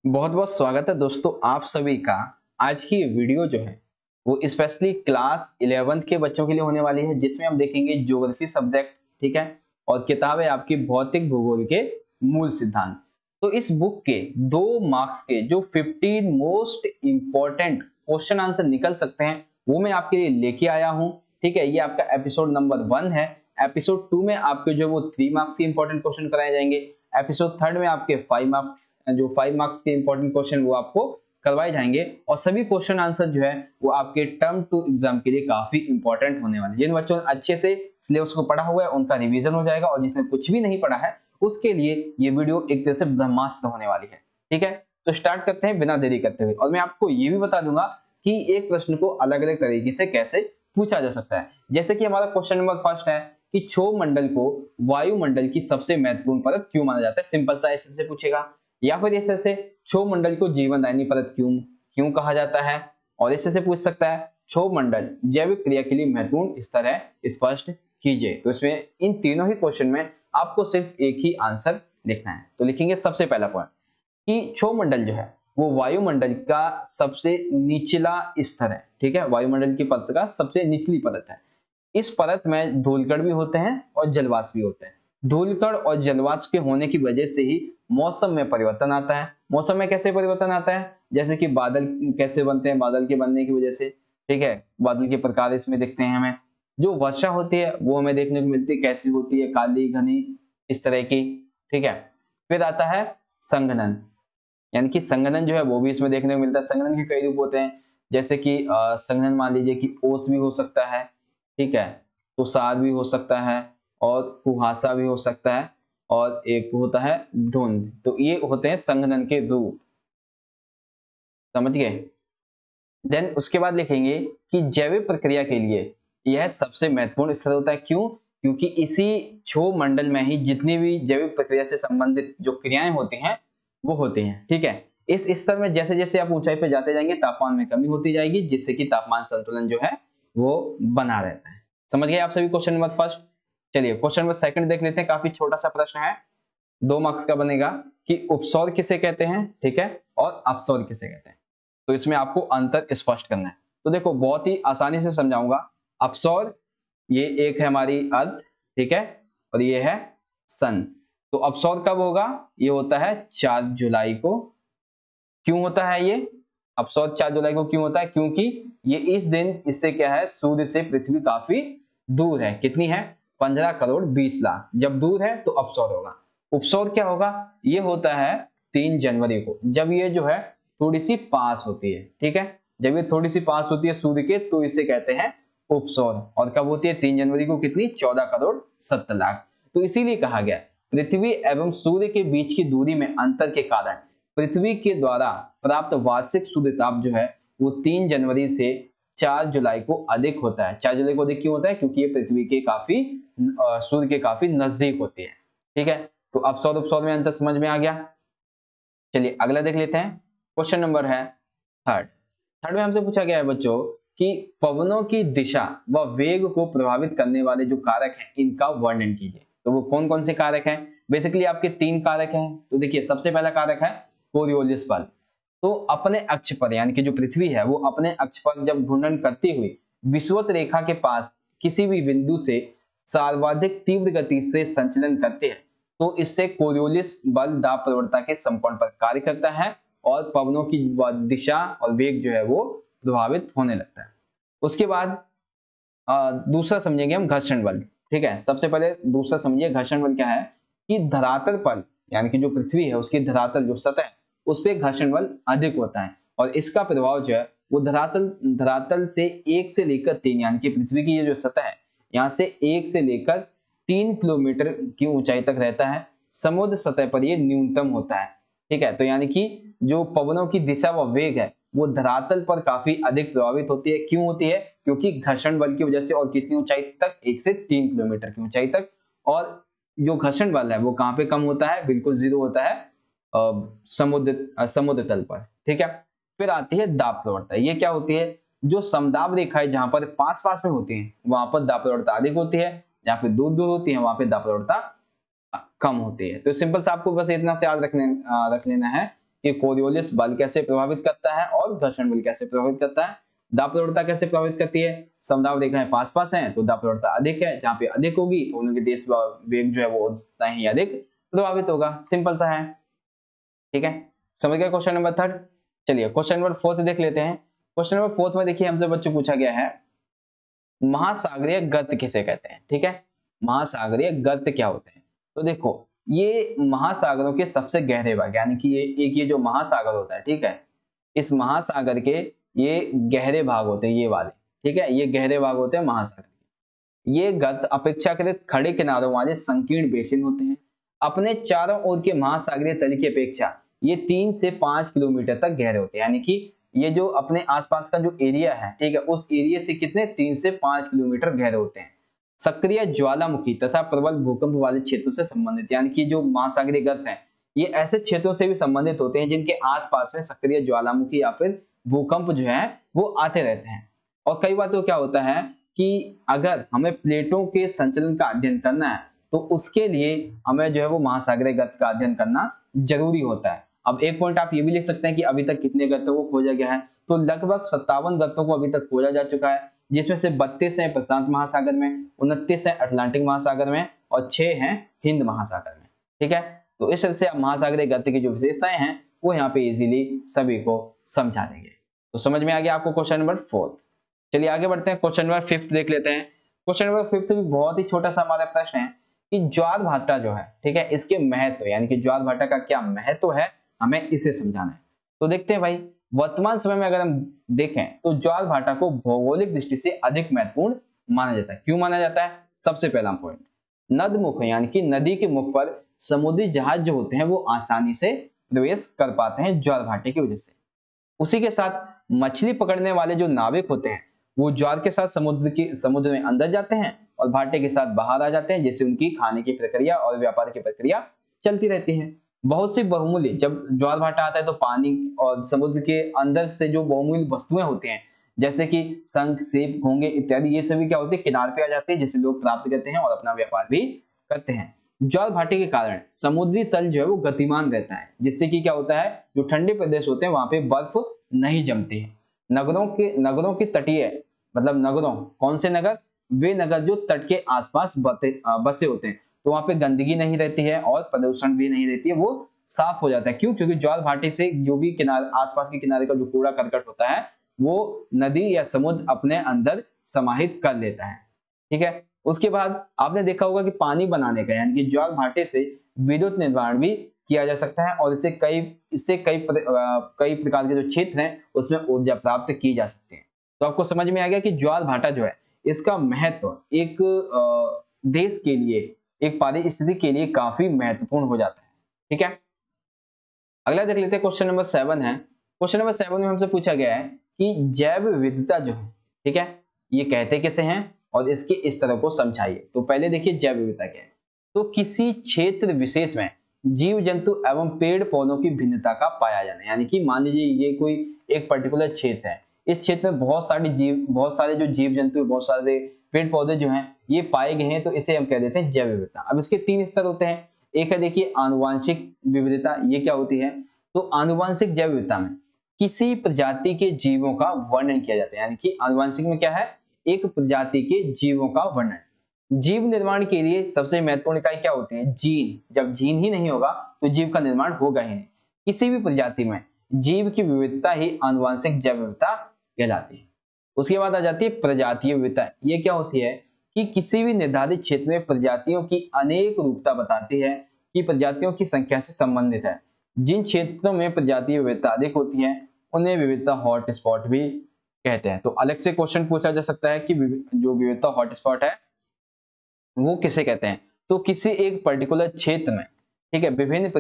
बहुत बहुत स्वागत है दोस्तों आप सभी का। आज की वीडियो जो है वो स्पेशली क्लास 11th के बच्चों के लिए होने वाली है, जिसमें हम देखेंगे ज्योग्राफी सब्जेक्ट। ठीक है, और किताब है आपकी भौतिक भूगोल के मूल सिद्धांत। तो इस बुक के 2 मार्क्स के जो 15 मोस्ट इंपॉर्टेंट क्वेश्चन आंसर निकल सकते हैं वो मैं आपके लिए लेके आया हूँ। ठीक है, ये आपका एपिसोड नंबर 1 है। एपिसोड 2 में आपके जो वो 3 मार्क्स के इंपॉर्टेंट क्वेश्चन कराए जाएंगे। एपिसोड 3 में आपके 5 मार्क्स के इंपॉर्टेंट क्वेश्चन वो आपको करवाए जाएंगे, और सभी क्वेश्चन आंसर जो है वो आपके टर्म 2 एग्जाम के लिए काफी इंपॉर्टेंट होने वाले हैं। जिन बच्चों ने अच्छे से सिलेबस को पढ़ा हुआ है उनका रिवीजन हो जाएगा, और जिसने कुछ भी नहीं पढ़ा है उसके लिए ये वीडियो एक तरह से ब्रह्मास्त्र होने वाली है। ठीक है, तो स्टार्ट करते हैं बिना देरी करते हुए। और मैं आपको ये भी बता दूंगा कि एक प्रश्न को अलग अलग तरीके से कैसे पूछा जा सकता है। जैसे कि हमारा क्वेश्चन नंबर फर्स्ट है कि क्षोभ मंडल को वायुमंडल की सबसे महत्वपूर्ण परत क्यों माना जाता है। सिंपल सा ऐसे से पूछेगा। या फिर ऐसे से क्षोभ मंडल को जीवनदायिनी परत क्यों क्यों कहा जाता है। और ऐसे से पूछ सकता है क्षोभ मंडल जैविक क्रिया के लिए महत्वपूर्ण स्तर है, स्पष्ट कीजिए। तो इसमें इन तीनों ही क्वेश्चन में आपको सिर्फ एक ही आंसर लिखना है। तो लिखेंगे सबसे पहला पॉइंट कि क्षोभ मंडल जो है वो वायुमंडल का सबसे निचला स्तर है। ठीक है, वायुमंडल की परत का सबसे निचली परत है। इस परत में धूलकण भी होते हैं और जलवाष्प भी होते हैं। धूलकण और जलवाष्प के होने की वजह से ही मौसम में परिवर्तन आता है। मौसम में कैसे परिवर्तन आता है, जैसे कि बादल कैसे बनते हैं, बादल के बनने की वजह से। ठीक है, बादल के प्रकार इसमें दिखते हैं हमें। जो वर्षा होती है वो हमें देखने को मिलती है, कैसी होती है, काली घनी इस तरह की। ठीक है, फिर आता है संघनन, यानी कि संघनन जो है वो भी इसमें देखने को मिलता है। संघनन के कई रूप होते हैं, जैसे कि संघनन मान लीजिए कि ओस भी हो सकता है। ठीक है, तुषार भी हो सकता है, और कुहासा भी हो सकता है, और एक होता है धुंध। तो ये होते हैं संघनन के रूप, समझ गए। देन उसके बाद लिखेंगे कि जैविक प्रक्रिया के लिए यह सबसे महत्वपूर्ण स्तर होता है। क्यों? क्योंकि इसी क्षोभ मंडल में ही जितनी भी जैविक प्रक्रिया से संबंधित जो क्रियाएं होती हैं वो होती हैं। ठीक है, इस स्तर में जैसे जैसे आप ऊंचाई पे जाते जाएंगे तापमान में कमी होती जाएगी, जिससे कि तापमान संतुलन जो है वो बना रहता है। समझ गए आप सभी क्वेश्चन नंबर फर्स्ट। चलिए क्वेश्चन नंबर सेकंड देख लेते हैं। काफी छोटा सा प्रश्न है, 2 मार्क्स का बनेगा कि उपसौर किसे कहते हैं। ठीक है, और अपसौर किसे कहते हैं। तो इसमें आपको अंतर स्पष्ट करना है। तो देखो बहुत ही आसानी से समझाऊंगा। अपसौर ये एक है हमारी अर्थ, ठीक है, और ये है सन। तो अपसौर कब होगा, ये होता है 4 जुलाई को। क्यों होता है ये अपसौर 4 जुलाई को क्यों होता है? क्योंकि ये इस दिन इससे क्या है, सूर्य से पृथ्वी काफी दूर है। कितनी है? 15 करोड़ 20 लाख। जब दूर है तो अपसौर होगा। उपसौर क्या होगा? ये होता है 3 जनवरी को, जब ये जो है थोड़ी सी पास होती है। ठीक है, जब ये थोड़ी सी पास होती है सूर्य के तो इसे कहते हैं उपसौर। और कब होती है? 3 जनवरी को। कितनी? 14 करोड़ 70 लाख। तो इसीलिए कहा गया पृथ्वी एवं सूर्य के बीच की दूरी में अंतर के कारण पृथ्वी के द्वारा प्राप्त वार्षिक सूर्यताप जो है वो 3 जनवरी से 4 जुलाई को अधिक होता है। 4 जुलाई को अधिक क्यों होता है? क्योंकि ये पृथ्वी के काफी सूर्य के काफी नजदीक होती है। ठीक है, तो अपसौर उपसौर में अंतर समझ में आ गया। चलिए अगला देख लेते हैं। क्वेश्चन नंबर है थर्ड। थर्ड में हमसे पूछा गया है बच्चों कि पवनों की दिशा व वेग को प्रभावित करने वाले जो कारक हैं इनका वर्णन कीजिए। तो वो कौन कौन से कारक हैं? बेसिकली आपके 3 कारक हैं। तो देखिए सबसे पहला कारक है कोरियोलिस बल। तो अपने अक्ष पर, यानी कि जो पृथ्वी है वो अपने अक्ष पर जब घूर्णन करती हुई विषुवत रेखा के पास किसी भी बिंदु से सर्वाधिक तीव्र गति से संचलन करते हैं तो इससे कोरियोलिस बल दाब प्रवणता के समकोण पर कार्य करता है और पवनों की दिशा और वेग जो है वो प्रभावित होने लगता है। उसके बाद दूसरा समझेंगे हम घर्षण बल। ठीक है, सबसे पहले दूसरा समझिए घर्षण बल क्या है कि धरातल पर, यानी कि जो पृथ्वी है उसकी धरातल जो सतह है उस पर घर्षण बल अधिक होता है, और इसका प्रभाव जो है वो धरातल से 1 से लेकर 3, यानी कि पृथ्वी की ये जो सतह है यहाँ से 1 से लेकर 3 किलोमीटर की ऊंचाई तक रहता है। समुद्र सतह पर ये न्यूनतम होता है। ठीक है, तो यानी कि जो पवनों की दिशा व वेग है वो धरातल पर काफी अधिक प्रभावित होती है। क्यों होती है? क्योंकि घर्षण बल की वजह से। और कितनी ऊंचाई तक? 1 से 3 किलोमीटर की ऊंचाई तक। और जो घर्षण बल है वो कहां पे कम होता है? बिल्कुल जीरो होता है समुद्र तल पर। ठीक है, फिर आती है दाब प्रवणता। ये क्या होती है? जो समदाब रेखा है जहां पर पास पास में होती है वहां पर दाब प्रवणता अधिक होती है, जहां पे दूर दूर होती है वहां पे दाब प्रवणता कम होती है। तो सिंपल सा आपको बस इतना से याद रख लेना है कि कोरियोलिस बल कैसे प्रभावित करता है और घर्षण बल कैसे प्रभावित करता है। दाब प्रवणता कैसे प्रभावित करती है, समदाब रेखाएं पास पास हैं तो दाब प्रवणता अधिक है, जहां पे अधिक होगी तो उनके देश वेग जो है वो उतना ही अधिक प्रभावित होगा। सिंपल सा है, ठीक है। समझ गए क्वेश्चन नंबर थर्ड। चलिए क्वेश्चन नंबर फोर्थ देख लेते हैं। क्वेश्चन नंबर फोर्थ में देखिए हमसे बच्चों पूछा गया है महासागरीय गर्त किसे कहते हैं, ठीक है। महासागरीय गर्त क्या होते हैं, तो देखो ये महासागरों के सबसे गहरे भाग, यानी कि ये जो महासागर होता है, ठीक है, इस महासागर के ये गहरे भाग होते हैं, ये वाले, ठीक है, ये गहरे भाग होते हैं महासागर। ये गर्त अपेक्षाकृत खड़े किनारों वाले संकीर्ण बेसिन होते हैं। अपने चारों ओर के महासागरीय तल की अपेक्षा ये 3 से 5 किलोमीटर तक गहरे होते हैं, यानी कि ये जो अपने आसपास का जो एरिया है, ठीक है, उस एरिया से कितने 3 से 5 किलोमीटर गहरे होते हैं। सक्रिय ज्वालामुखी तथा प्रबल भूकंप वाले क्षेत्रों से संबंधित, यानी कि जो महासागरीय गर्त हैं ये ऐसे क्षेत्रों से भी संबंधित होते हैं जिनके आसपास में सक्रिय ज्वालामुखी या फिर भूकंप जो है वो आते रहते हैं। और कई बार तो क्या होता है कि अगर हमें प्लेटों के संचलन का अध्ययन करना है तो उसके लिए हमें जो है वो महासागरीय गर्त का अध्ययन करना जरूरी होता है। अब एक पॉइंट आप ये भी लिख सकते हैं कि अभी तक कितने गर्तों को खोजा गया है, तो लगभग 57 गर्तों को अभी तक खोजा जा चुका है, जिसमें से 32 हैं प्रशांत महासागर में, 29 हैं अटलांटिक महासागर में और 6 हैं हिंद महासागर में, ठीक है। तो इस तरह से आप महासागरीय गर्त की जो विशेषताएं हैं वो यहाँ पे इजीली सभी को समझा देंगे। तो समझ में आ गया आपको क्वेश्चन नंबर फोर्थ। चलिए आगे बढ़ते हैं, क्वेश्चन नंबर फिफ्थ देख लेते हैं। क्वेश्चन नंबर फिफ्थ भी बहुत ही छोटा सा हमारा प्रश्न है कि ज्वार भाटा जो है, ठीक है, इसके महत्व यानी कि ज्वार भाटा का क्या महत्व है, हमें इसे समझाना है। तो देखते हैं भाई, वर्तमान समय में अगर हम देखें तो ज्वार भाटा को भौगोलिक दृष्टि से अधिक महत्वपूर्ण माना जाता है। क्यों माना जाता है? सबसे पहला पॉइंट, नदमुख यानी कि नदी के मुख पर समुद्री जहाज जो होते हैं वो आसानी से प्रवेश कर पाते हैं ज्वार भाटे की वजह से। उसी के साथ मछली पकड़ने वाले जो नाविक होते हैं वो ज्वार के साथ समुद्र में अंदर जाते हैं और भाटे के साथ बाहर आ जाते हैं, जिससे उनकी खाने की प्रक्रिया और व्यापार की प्रक्रिया चलती रहती है। बहुत सी बहुमूल्य, जब ज्वार भाटा आता है तो पानी और समुद्र के अंदर से जो बहुमूल्य वस्तुएं होती हैं जैसे कि शंख, सीप, घोंगे इत्यादि, ये सभी क्या होते हैं किनारे पे आ जाते हैं, जिसे लोग प्राप्त करते हैं और अपना व्यापार भी करते हैं। ज्वार भाटे के कारण समुद्री तल जो है वो गतिमान रहता है, जिससे कि क्या होता है जो ठंडे प्रदेश होते हैं वहां पे बर्फ नहीं जमती है। नगरों के तटीय मतलब नगरों, कौन से नगर? वे नगर जो तट के आसपास बसे होते हैं, तो वहां पे गंदगी नहीं रहती है और प्रदूषण भी नहीं रहती है, वो साफ हो जाता है। क्यों? क्योंकि ज्वार भाटे से जो भी किनारे आसपास के किनारे का जो कूड़ा करकट होता है वो नदी या समुद्र अपने अंदर समाहित कर लेता है, ठीक है। उसके बाद आपने देखा होगा कि पानी बनाने का यानी कि ज्वार भाटे से विद्युत निर्माण भी किया जा सकता है और इससे कई प्रकार के जो क्षेत्र हैं उसमें ऊर्जा प्राप्त की जा सकती है। तो आपको समझ में आ गया कि ज्वार भाटा जो है इसका महत्व एक देश के लिए, एक पारिस्थितिकी के लिए काफी महत्वपूर्ण हो जाता है, ठीक है। अगला देख लेते हैं, क्वेश्चन नंबर 7 है। क्वेश्चन नंबर 7 में हमसे पूछा गया है कि जैव विविधता जो है, ठीक है, ये कहते किसे हैं और इसके स्तर को समझाइए। तो पहले देखिए जैव विविधता क्या है। तो किसी क्षेत्र विशेष में जीव जंतु एवं पेड़ पौधों की भिन्नता का पाया जाना, यानी कि मान लीजिए ये कोई एक पर्टिकुलर क्षेत्र है, इस क्षेत्र में बहुत सारे जो जीव जंतु, बहुत सारे पेड़ पौधे जो हैं ये पाए गए हैं, तो इसे हम कह देते हैं जैव विविधता। अब इसके 3 स्तर होते हैं। एक है देखिए आनुवांशिक विविधता, ये क्या होती है? तो आनुवांशिक जैव विविधता में किसी प्रजाति के जीवों का वर्णन किया जाता है, यानी कि आनुवांशिक में क्या है? एक प्रजाति के जीवों का वर्णन। जीव निर्माण के लिए सबसे महत्वपूर्ण इकाई क्या होती है? जीन। जब जीन ही नहीं होगा तो जीव का निर्माण होगा ही नहीं। किसी भी प्रजाति में जीव की विविधता ही आनुवांशिक जैव विविधता कहलाती है। उसके बाद आ जाती है प्रजातीय विविधता। ये क्या होती है कि किसी भी निर्धारित क्षेत्र में प्रजातियों की अनेक रूपता बताती है कि प्रजातियों की संख्या से संबंधित है। जिन क्षेत्रों में प्रजातीय विविधता अधिक होती है उन्हें विविधता हॉटस्पॉट भी कहते हैं। तो अलग से क्वेश्चन पूछा जा सकता है कि जो विविधता हॉटस्पॉट है वो किसे कहते हैं? तो किसी एक पर्टिकुलर क्षेत्र में, ठीक है, विभिन्न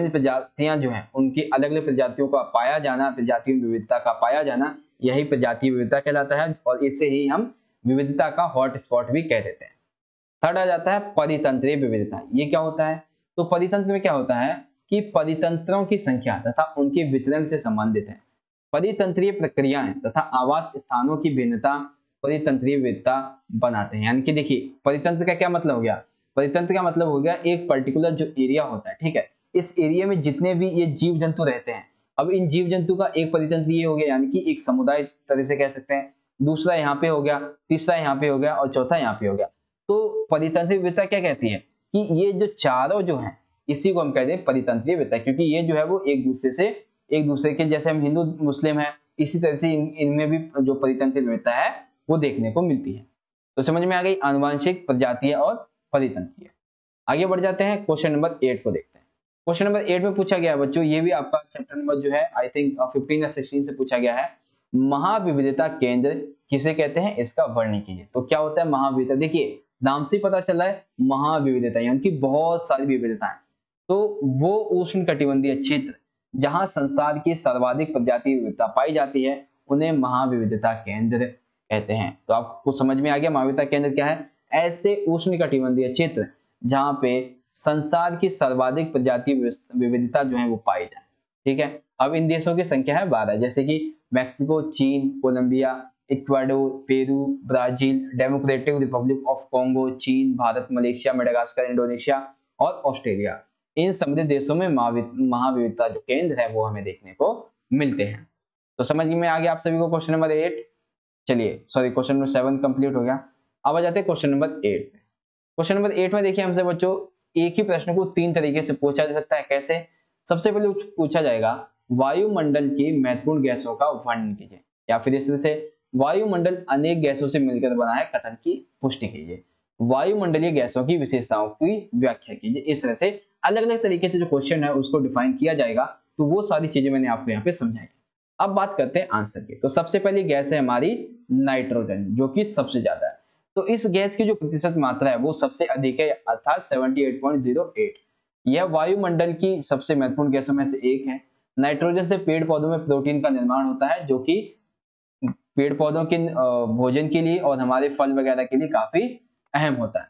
प्रजातियां जो हैं उनकी अलग अलग प्रजातियों का पाया जाना, प्रजातियों विविधता का पाया जाना, यही प्रजातीय विविधता कहलाता है और इसे ही हम विविधता का हॉटस्पॉट भी कह देते हैं। थर्ड आ जाता है परितंत्रीय विविधता। ये क्या होता है? तो परितंत्र में क्या होता है कि परितंत्रों की संख्या तथा उनके वितरण से संबंधित है। परितंत्रीय प्रक्रियाएं तथा आवास स्थानों की भिन्नता परितंत्रीय विविधता बनाते हैं। यानी कि देखिए परितंत्र का क्या मतलब हो गया? परितंत्र का मतलब हो गया एक पर्टिकुलर जो एरिया होता है, ठीक है, इस एरिया में जितने भी ये जीव जंतु रहते हैं, अब इन जीव जंतु का एक परितंत्र ये हो गया, यानी कि एक समुदाय तरह से कह सकते हैं, दूसरा यहाँ पे हो गया, तीसरा यहाँ पे हो गया और चौथा यहाँ पे हो गया। तो परितंत्रीय विविधता क्या कहती है कि ये जो चारों जो हैं इसी को हम कहते हैं परितंत्रीय विविधता, क्योंकि ये जो है वो एक दूसरे के जैसे हम हिंदू मुस्लिम है इसी तरह से इनमें भी जो परितंत्रीय विविधता है वो देखने को मिलती है। तो समझ में आ गई आनुवंशिक, प्रजातीय और परितंत्रीय। आगे बढ़ जाते हैं, क्वेश्चन नंबर 8 को देखते हैं। क्वेश्चन नंबर 8 में पूछा गया है बच्चों, ये भी आपका चैप्टर नंबर जो है आई थिंक 15 या 16 से पूछा गया है, महाविविधता केंद्र किसे कहते हैं, इसका वर्णन कीजिए। तो क्या होता है महाविविधता, देखिए नाम से पता चला है महाविविधता यानी कि बहुत सारी विविधताएं। तो वो उष्णकटिबंधीय क्षेत्र जहां संसार की सर्वाधिक प्रजाति विविधता पाई जाती है उन्हें महाविविधता केंद्र कहते हैं। तो आपको समझ में आ गया महाविविधता केंद्र क्या है, ऐसे उष्णकटिबंधीय क्षेत्र जहां पे संसार की सर्वाधिक प्रजाति विविधता जो है वो पाई जाए। ठीक है, अब इन देशों की संख्या है 12, जैसे कि मैक्सिको, चीन, Colombia, Ecuador, Peru, Brazil, Democratic Republic of Congo, चीन, भारत, मलेशिया, मेडागास्कर, इंडोनेशिया और ऑस्ट्रेलिया। इन सभी देशों में महाविविधता जो केंद्र है वो हमें देखने को मिलते हैं। तो समझ में आ गया आप सभी को क्वेश्चन नंबर 8। चलिए सॉरी क्वेश्चन नंबर 7 कंप्लीट हो गया। अब आ जाते हैं क्वेश्चन नंबर 8 पे। क्वेश्चन नंबर 8 में देखिए हमसे बच्चों एक ही प्रश्न को 3 तरीके से पूछा जा सकता है। कैसे, सबसे पहले पूछा जाएगा वायुमंडल की महत्वपूर्ण गैसों का वर्णन कीजिए, या फिर इस तरह से वायुमंडल अनेक गैसों से मिलकर बना है, कथन की पुष्टि कीजिए। वायुमंडलीय गैसों की विशेषताओं की व्याख्या कीजिए। इस तरह से अलग अलग तरीके से जो क्वेश्चन है उसको डिफाइन किया जाएगा। तो वो सारी चीजें मैंने आपको यहाँ पे समझाई। अब बात करते हैं आंसर की। तो सबसे पहली गैस है हमारी नाइट्रोजन, जो कि सबसे ज्यादा है। तो इस गैस की जो प्रतिशत मात्रा है वो सबसे अधिक है, अर्थात 78.08। यह वायुमंडल की सबसे महत्वपूर्ण गैसों में से एक है। नाइट्रोजन से पेड़ पौधों में प्रोटीन का निर्माण होता है, जो कि पेड़ पौधों के भोजन के लिए और हमारे फल वगैरह के लिए काफी अहम होता है।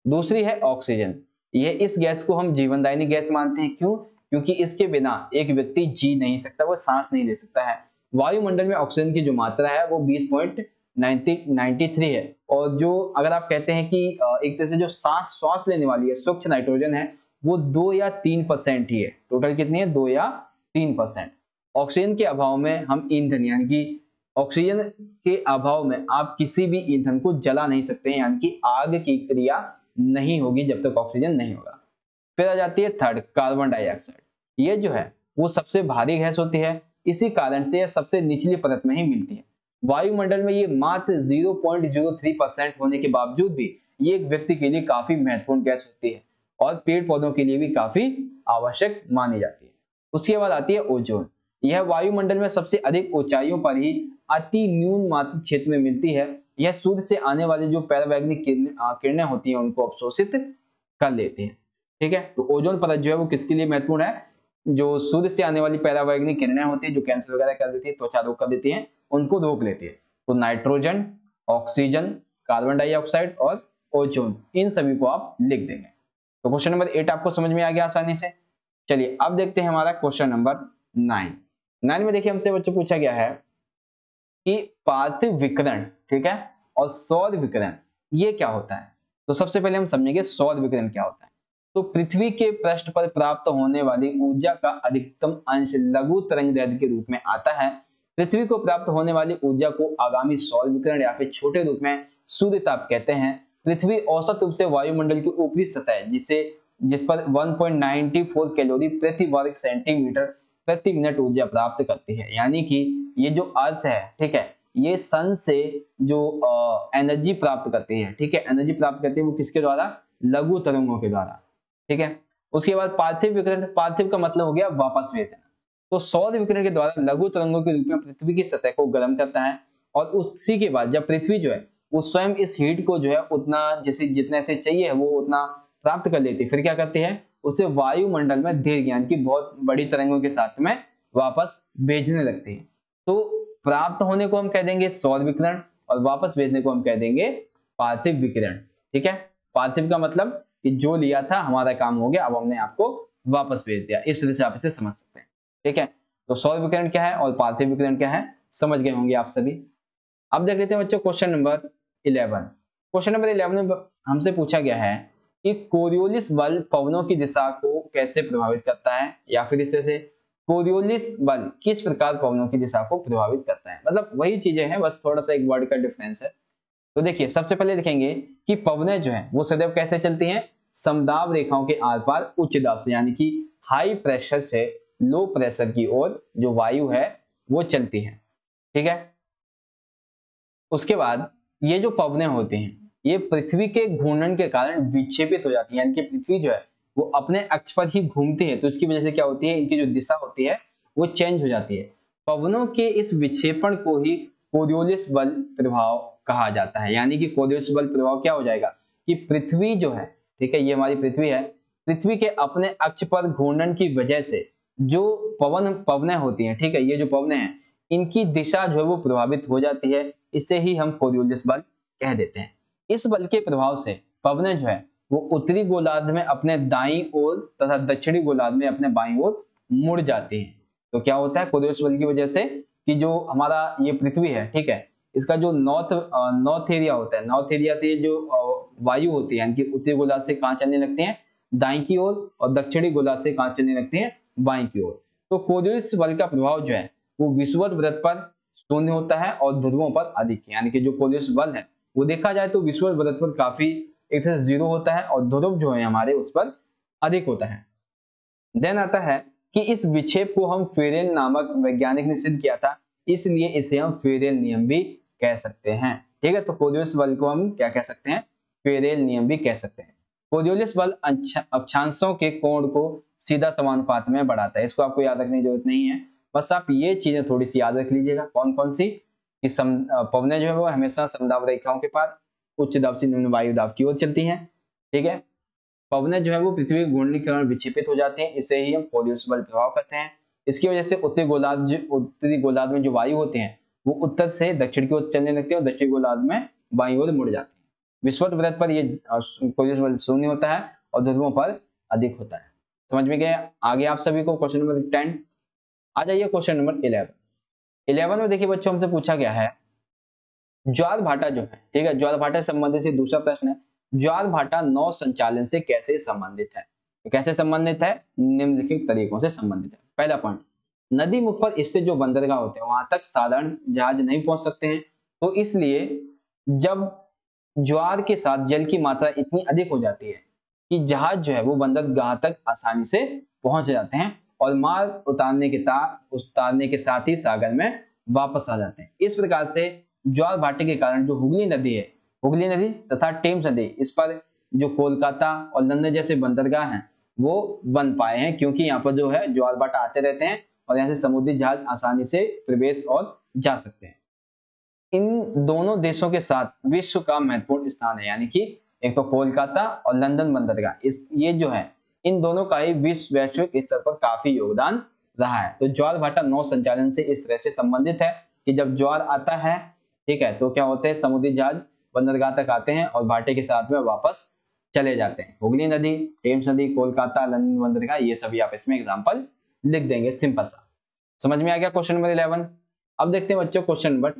दूसरी है ऑक्सीजन। यह इस गैस को हम जीवनदायिनी गैस मानते हैं। क्यों? क्योंकि इसके बिना एक व्यक्ति जी नहीं सकता, वो सांस नहीं ले सकता है। वायुमंडल में ऑक्सीजन की जो मात्रा है वो 20.93 है। और जो अगर आप कहते हैं कि एक तरह से जो श्वास लेने वाली है स्वच्छ नाइट्रोजन है वो 2 या 3% ही है। टोटल कितनी है? 2 या 3%। ऑक्सीजन के अभाव में हम ईंधन यानी कि ऑक्सीजन के अभाव में आप किसी भी ईंधन को जला नहीं सकते हैं, यानी कि आग की क्रिया नहीं होगी जब तक ऑक्सीजन नहीं होगा। फिर आ जाती है थर्ड, कार्बन डाइऑक्साइड। ये जो है वो सबसे भारी गैस होती है, इसी कारण से यह सबसे निचली परत में ही मिलती है। वायुमंडल में ये मात्र 0.03% होने के बावजूद भी ये एक व्यक्ति के लिए काफी महत्वपूर्ण गैस होती है और पेड़ पौधों के लिए भी काफी आवश्यक मानी जाती है। उसके बाद आती है ओजोन। यह वायुमंडल में सबसे अधिक ऊंचाइयों पर ही अति न्यून मात्रिक क्षेत्र में मिलती है। यह सूर्य से आने वाली जो पराबैंगनी किरणें होती हैं उनको अवशोषित कर लेती है। ठीक है, तो ओजोन परत जो है वो किसके लिए महत्वपूर्ण है? जो सूर्य से आने वाली पराबैंगनी किरणें होती है जो कैंसर वगैरह कर देती है, त्वचा रोग कर देती है, उनको रोक लेती है। तो नाइट्रोजन, ऑक्सीजन, कार्बन डाइऑक्साइड और ओजोन, इन सभी को आप लिख देंगे। तो क्वेश्चन नंबर 8 आपको समझ में आ गया आसानी से। चलिए अब देखते हैं हमारा क्वेश्चन नंबर 9 में। देखिए हमसे बच्चों पूछा गया है कि पार्थिव विकिरण, ठीक है, और सौर विकिरण ये क्या होता है। तो सबसे पहले हम समझेंगे सौर विकिरण क्या होता है। तो पृथ्वी के पृष्ठ पर प्राप्त होने वाली ऊर्जा का अधिकतम अंश लघु तरंगदैर्घ्य के रूप में आता है। पृथ्वी को प्राप्त होने वाली ऊर्जा को आगामी सौर विकिरण या फिर छोटे रूप में सूर्य ताप कहते हैं। पृथ्वी औसत रूप से वायुमंडल की ऊपरी सतह जिस पर 1.94 कैलोरी प्रति वर्ग सेंटीमीटर प्रति मिनट ऊर्जा प्राप्त करती है। यानी कि ये जो अर्थ है, ठीक है, ये सन से जो एनर्जी प्राप्त करती है, ठीक है, एनर्जी प्राप्त करती है वो किसके द्वारा? लघु तरंगों के द्वारा। ठीक है, उसके बाद पार्थिव विकिरण। पार्थिव का मतलब हो गया वापस भेज देना। तो सौर विकिरण के द्वारा लघु तरंगों के रूप में पृथ्वी की सतह को गर्म करता है और उसी के बाद जब पृथ्वी जो है वो स्वयं इस हीट को जो है उतना जैसे जितना से चाहिए वो उतना प्राप्त कर लेती है, फिर क्या करती है? उसे वायुमंडल में दीर्घ यानी कि बहुत बड़ी तरंगों के साथ में वापस भेजने लगती है। तो प्राप्त होने को हम कह देंगे सौर विकिरण और वापस भेजने को हम कह देंगे पार्थिव विकिरण। ठीक है, पार्थिव का मतलब कि जो लिया था हमारा काम हो गया, अब हमने आपको वापस भेज दिया। इस तरह से आप इसे समझ सकते हैं। ठीक है, तो सौर विकिरण क्या है और पार्थिव विकिरण क्या है समझ गए होंगे आप सभी। अब देख लेते हैं बच्चों क्वेश्चन नंबर 11। क्वेश्चन नंबर 11 में हमसे पूछा गया है कि कोरियोलिस बल पवनों की दिशा को कैसे प्रभावित करता है, या फिर इससे से कोरियोलिस बल किस प्रकार पवनों की दिशा को प्रभावित करता है। मतलब वही चीजें हैं, बस थोड़ा सा एक वर्ड का डिफरेंस है। तो देखिए सबसे पहले देखेंगे कि पवनें जो है वो सदैव कैसे चलती हैं, समदाब रेखाओं के आर पार उच्च दाब से, यानी कि हाई प्रेशर से लो प्रेशर की ओर जो वायु है वो चलती है। ठीक है, उसके बाद ये जो पवनें होती हैं ये पृथ्वी के घूर्णन के कारण विक्षेपित हो जाती है, यानी कि पृथ्वी जो है वो अपने अक्ष पर ही घूमती है, तो इसकी वजह से क्या होती है, इनकी जो दिशा होती है वो चेंज हो जाती है। पवनों के इस विक्षेपण को ही कोरियोलिस बल प्रभाव कहा जाता है। यानी कि कोरियोलिस बल प्रभाव क्या हो जाएगा कि पृथ्वी जो है, ठीक है, ये हमारी पृथ्वी है, पृथ्वी के अपने अक्ष पर घूर्णन की वजह से जो पवनें होती हैं, ठीक है, ये जो पवनें हैं इनकी दिशा जो है वो प्रभावित हो जाती है। इसे ही हम कोरियोलिस बल कह देते हैं। इस बल के प्रभाव से पवनें जो है वो उत्तरी गोलार्ध में अपने दाईं ओर तथा दक्षिणी गोलार्ध में अपने बाईं ओर मुड़ जाती हैं। तो क्या होता है, कोरियोलिस बल की वजह से कि जो हमारा ये पृथ्वी है, ठीक है, इसका जो नॉर्थ एरिया होता है, नॉर्थ एरिया से जो वायु होती है, यानी कि उत्तरी गोलार्ध से कहां चलने लगते हैं, दाईं की ओर, और दक्षिणी गोलार्ध से कहां चलने लगते हैं, बाईं की ओर। तो कोरियोलिस बल का प्रभाव जो है वो विषुवत वृत्त पर शून्य होता है और ध्रुवों पर अधिक, यानी कि जो कोरियोलिस बल है वो देखा जाए तो विषुवत वृत्त पर काफी एक से 0 होता है और ध्रुव जो है हमारे उस पर अधिक होता है। देन आता है कि इस विक्षेप को हम फेरेल नामक वैज्ञानिक ने सिद्ध किया था, इसलिए इसे हम फेरेल नियम भी कह सकते हैं। ठीक है, तो कोरियोलिस बल को हम क्या कह सकते हैं, फेरेल नियम भी कह सकते हैं। कोरियोलिस बल अक्षांशों के कोण को सीधा समानुपात में बढ़ाता है। इसको आपको याद रखने की जरूरत नहीं है, बस आप ये चीजें थोड़ी सी याद रख लीजिएगा। कौन कौन सी, कि पवनें जो है वो हमेशा समदाब रेखाओं के पास उच्च दाब से निम्न वायु दाब की ओर चलती हैं। ठीक है, पवनें जो है वो पृथ्वी के घूर्णन के कारण विक्षेपित हो जाती हैं, इसे ही हम कोरियोलिस बल प्रभाव कहते हैं। इसकी वजह से उत्तरी गोलार्ध में जो वायु होते हैं वो उत्तर से दक्षिण की ओर चलने लगते हैं और दक्षिणी गोलार्ध में बाईं ओर मुड़ जाते हैं। विषुवत वृत्त पर ये कोरियोलिस बल शून्य होता है और ध्रुवों पर अधिक होता है। समझ में गया? आगे आप सभी को क्वेश्चन नंबर 10 आ जाइए। क्वेश्चन नंबर 11 में देखिए बच्चों हमसे पूछा गया है ज्वार भाटा जो है, ठीक है, ज्वार भाटा से संबंधित दूसरा प्रश्न है, ज्वार भाटा नौ संचालन से कैसे संबंधित है। तो कैसे संबंधित है, निम्नलिखित तरीकों से संबंधित है। पहला पॉइंट, नदी मुख पर स्थित जो बंदरगाह होते हैं वहां तक साधारण जहाज नहीं पहुंच सकते हैं, तो इसलिए जब ज्वार के साथ जल की मात्रा इतनी अधिक हो जाती है कि जहाज जो है वो बंदरगाह तक आसानी से पहुंच जाते हैं और माल उतारने के साथ ही सागर में वापस आ जाते हैं। इस प्रकार से ज्वार भाटे के कारण जो हुगली नदी है, हुगली नदी तथा टेम्स नदी, इस पर जो कोलकाता और लंदन जैसे बंदरगाह हैं वो बन पाए हैं, क्योंकि यहाँ पर जो है ज्वार भाटा आते रहते हैं और यहाँ से समुद्री जहाज आसानी से प्रवेश और जा सकते हैं। इन दोनों देशों के साथ विश्व का महत्वपूर्ण स्थान है, यानी कि एक तो कोलकाता और लंदन बंदरगाह, इस ये जो है इन दोनों का ही विश्व वैश्विक स्तर पर काफी योगदान रहा है। तो ज्वार भाटा नौ संचालन से इस तरह से संबंधित है कि जब ज्वार आता है, ठीक है, तो क्या होते हैं, समुद्री जहाज बंदरगाह तक आते हैं और भाटे के साथ में वापस चले जाते हैं। हुगली नदी, टेम्स नदी, कोलकाता, लंदन बंदरगाह, ये सभी आप इसमें एग्जाम्पल लिख देंगे, सिंपल सा। समझ में आ गया क्वेश्चन नंबर 11। अब देखते हैं बच्चों क्वेश्चन नंबर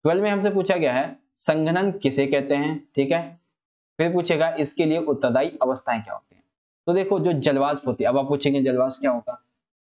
12 में हमसे पूछा गया है संघनन किसे कहते हैं। ठीक है, फिर पूछेगा इसके लिए उत्तरदायी अवस्थाएं क्या होती हैं। तो देखो जो जलवाष्प होती है, अब आप पूछेंगे जलवाष्प क्या होगा,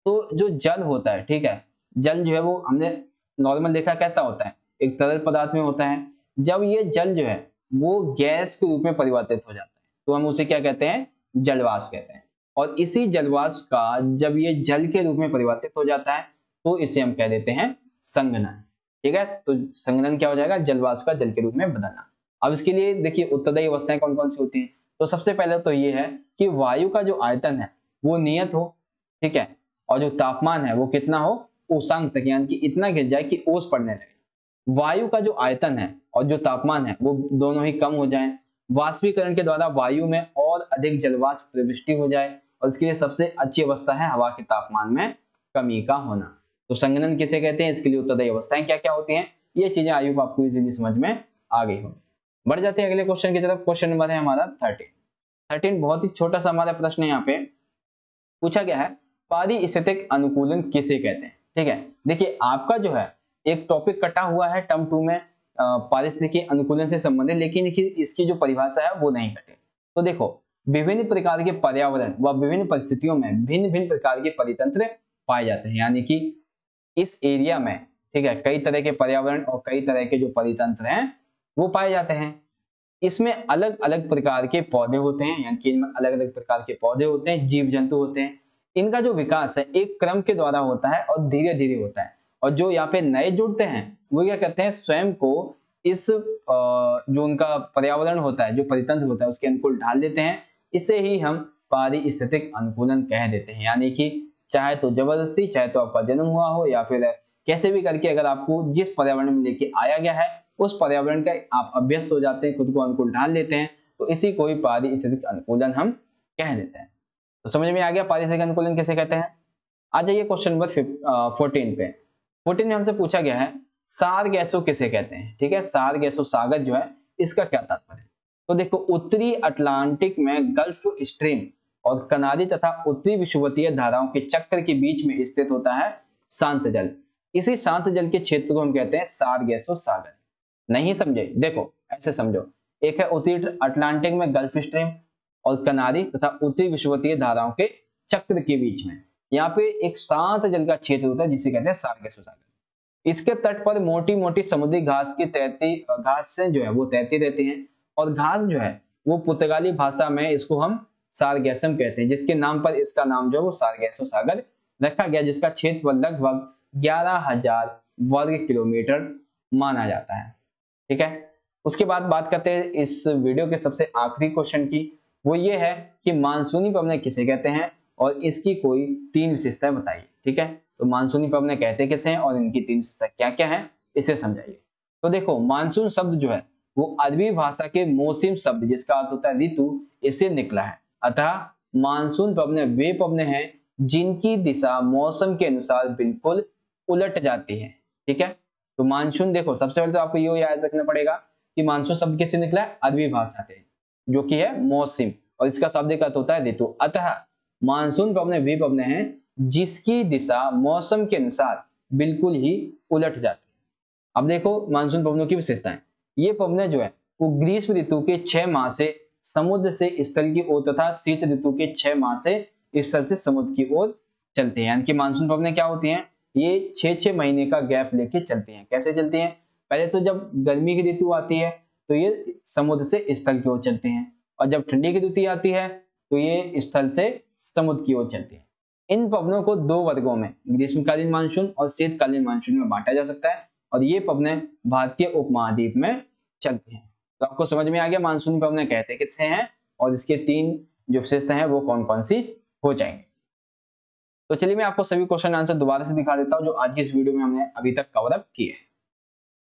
तो जो जल होता है, ठीक है, जल जो है वो हमने नॉर्मल देखा कैसा होता है, एक तरल पदार्थ में होता है। जब ये जल जो है वो गैस के रूप में परिवर्तित हो जाता है तो हम उसे क्या कहते हैं, जलवाष्प कहते हैं। और इसी जलवाष्प का जब ये जल के रूप में परिवर्तित हो जाता है तो इसे हम कह देते हैं संघनन। ठीक है, तो संघनन क्या हो जाएगा, जलवाष्प का जल के रूप में बदलना। अब इसके लिए देखिए उत्तरदायी अवस्थाएं कौन कौन सी होती हैं। तो सबसे पहले तो ये है कि वायु का जो आयतन है वो नियत हो, ठीक है, और जो तापमान है वो कितना हो, उष्णांक तक, यानी कि इतना गिर जाए कि ओस पड़ने लगे। वायु का जो आयतन है और जो तापमान है वो दोनों ही कम हो जाए। वाष्पीकरण के द्वारा वायु में और अधिक जलवाष्प प्रविष्टि हो जाए, और इसके लिए सबसे अच्छी अवस्था है हवा के तापमान में कमी का होना। तो संघनन किसे कहते हैं, इसके लिए उत्तरदायी अवस्थाएं क्या क्या होती हैं, ये चीजें आई होप आपको इजीली समझ में आ गई होगी। बढ़ जाते हैं अगले क्वेश्चन की तरफ। क्वेश्चन नंबर है हमारा 13 बहुत ही छोटा सा हमारा प्रश्न है। यहाँ पे पूछा गया है पारिस्थितिक अनुकूलन किसे कहते हैं। ठीक है, देखिए आपका जो है एक टॉपिक कटा हुआ है टर्म 2 में पारिस्थितिकी अनुकूलन से संबंधित, लेकिन इसकी जो परिभाषा है वो नहीं कटे। तो देखो विभिन्न प्रकार के पर्यावरण व विभिन्न परिस्थितियों में भिन्न भिन्न प्रकार के परितंत्र पाए जाते हैं, यानी कि इस एरिया में, ठीक है, कई तरह के पर्यावरण और कई तरह के जो परितंत्र हैं वो पाए जाते हैं। इसमें अलग अलग प्रकार के पौधे होते हैं, यानी कि इनमें अलग अलग प्रकार के पौधे होते हैं, जीव जंतु होते हैं। इनका जो विकास है एक क्रम के द्वारा होता है और धीरे धीरे होता है, और जो यहाँ पे नए जुड़ते हैं वो क्या करते हैं, स्वयं को इस जो उनका पर्यावरण होता है, जो परितंत्र होता है, उसके अनुकूल ढाल देते हैं। इसे ही हम पारिस्थितिक अनुकूलन कह देते हैं, यानी कि चाहे तो जबरदस्ती, चाहे तो आपका जन्म हुआ हो, या फिर कैसे भी करके अगर आपको जिस पर्यावरण में लेके आया गया है उस पर्यावरण का आप अभ्यस्त हो जाते हैं, खुद को अनुकूल ढाल लेते हैं, तो इसी को ही पारिस्थितिक अनुकूलन हम कह देते हैं। तो समझ में आ गया पारिस्थितिक अनुकूलन किसे कहते हैं। आ जाइए क्वेश्चन नंबर 14 पे। 14 में हमसे पूछा गया है सार गैसों किसे कहते हैं, ठीक है, सार गैसों सागर जो है इसका क्या तात्पर्य है। तो देखो उत्तरी अटलांटिक में गल्फ स्ट्रीम और कनारी तथा उत्तरी विषुवतीय धाराओं के चक्र के बीच में स्थित होता है शांत जल। इसी शांत जल के क्षेत्र को हम कहते हैं सार गैसों सागर। नहीं समझे, देखो ऐसे समझो, एक है उत्तरी अटलांटिक में गल्फ स्ट्रीम और कनारी तथा उत्तरी विषुवतीय धाराओं के चक्र के बीच में यहाँ पे एक शांत जल का क्षेत्र होता है जिसे कहते हैं सार गैसों सागर। इसके तट पर मोटी मोटी समुद्री घास की घास से जो है वो तैरती रहती हैं, और घास जो है वो पुर्तगाली भाषा में इसको हम सारगैसम कहते हैं, जिसके नाम पर इसका नाम जो है वो सारगैसो सागर रखा गया, जिसका क्षेत्रफल लगभग 11,000 वर्ग किलोमीटर माना जाता है। ठीक है, उसके बाद बात करते हैं इस वीडियो के सबसे आखिरी क्वेश्चन की। वो ये है कि मानसूनी पवनें किसे कहते हैं और इसकी कोई 3 विशेषताएं बताइए। ठीक है, तो मानसूनी पवनें कहते किसे हैं और इनकी 3 विशेषताएं क्या क्या है इसे समझाइए। तो देखो मानसून शब्द जो है वो अरबी भाषा के मौसम शब्द जिसका अर्थ होता है ऋतु, इससे निकला है। अतः मानसून पवनें वे पवनें हैं जिनकी दिशा मौसम के अनुसार बिल्कुल उलट जाती है। ठीक है, तो मानसून देखो सबसे पहले तो आपको ये याद रखना पड़ेगा कि मानसून शब्द किससे निकला है, अरबी भाषा से, जो कि है मौसम, और इसका शाब्दिक अर्थ होता है ऋतु। अतः मानसून पवनें वे पवनें हैं जिसकी दिशा मौसम के अनुसार बिल्कुल ही उलट जाती है। अब देखो मानसून पवनों की विशेषताएं, ये पवनें जो है वो ग्रीष्म ऋतु के 6 माह से समुद्र से स्थल की ओर तथा शीत ऋतु के 6 माह से स्थल से समुद्र की ओर चलते हैं। यानी कि मानसून पवनें क्या होती हैं, ये 6-6 महीने का गैप लेके चलती हैं। कैसे चलती हैं, पहले तो जब गर्मी की ऋतु आती है तो ये समुद्र से स्थल की ओर चलते हैं, और जब ठंडी की ऋतु आती है तो ये स्थल से समुद्र की ओर चलती है। इन पवनों को 2 वर्गों में, ग्रीष्मकालीन मानसून और शीतकालीन मानसून में बांटा जा सकता है, और ये पवनें भारतीय उपमहाद्वीप में चलती हैं। तो आपको समझ में आ गया मानसूनी पवनें कहते किससे हैं और इसके 3 जो विशेषताएं हैं वो कौन कौन सी हो जाएंगे। तो चलिए मैं आपको सभी क्वेश्चन आंसर दोबारा से दिखा देता हूं जो आज की इस वीडियो में हमने अभी तक कवर अप किए हैं।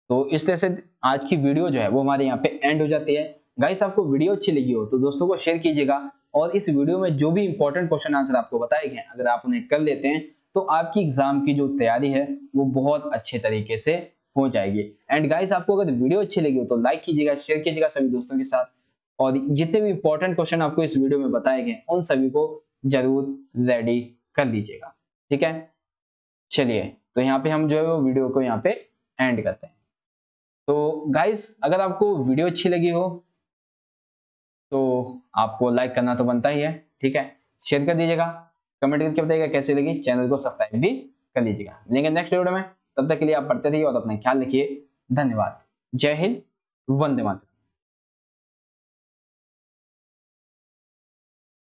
तो इस तरह से आज की वीडियो जो है वो हमारे यहाँ पे एंड हो जाती है। गाइस आपको वीडियो अच्छी लगी हो तो दोस्तों को शेयर कीजिएगा, और इस वीडियो में जो भी इंपॉर्टेंट क्वेश्चन आंसर आपको बताए गए अगर आप उन्हें कर लेते हैं तो आपकी एग्जाम की जो तैयारी है वो बहुत अच्छे तरीके से हो जाएगी। एंड गाइस आपको अगर वीडियो अच्छी लगी हो तो लाइक कीजिएगा, शेयर कीजिएगा सभी दोस्तों के साथ, और जितने भी इंपॉर्टेंट क्वेश्चन आपको इस वीडियो में बताए गए उन सभी को जरूर रेडी कर लीजिएगा। ठीक है, चलिए तो यहाँ पे हम जो है वो वीडियो को यहाँ पे एंड करते हैं। तो गाइस अगर आपको वीडियो अच्छी लगी हो तो आपको लाइक करना तो बनता ही है। ठीक है, शेयर कर दीजिएगा, कमेंट करके बताइएगा कैसी लगी, चैनल को सब्सक्राइब भी कर लीजिएगा। मिलेंगे नेक्स्ट वीडियो में, तब तक के लिए आप पढ़ते रहिए और अपना ख्याल रखिए। धन्यवाद। जय हिंद, वंदे मातरम।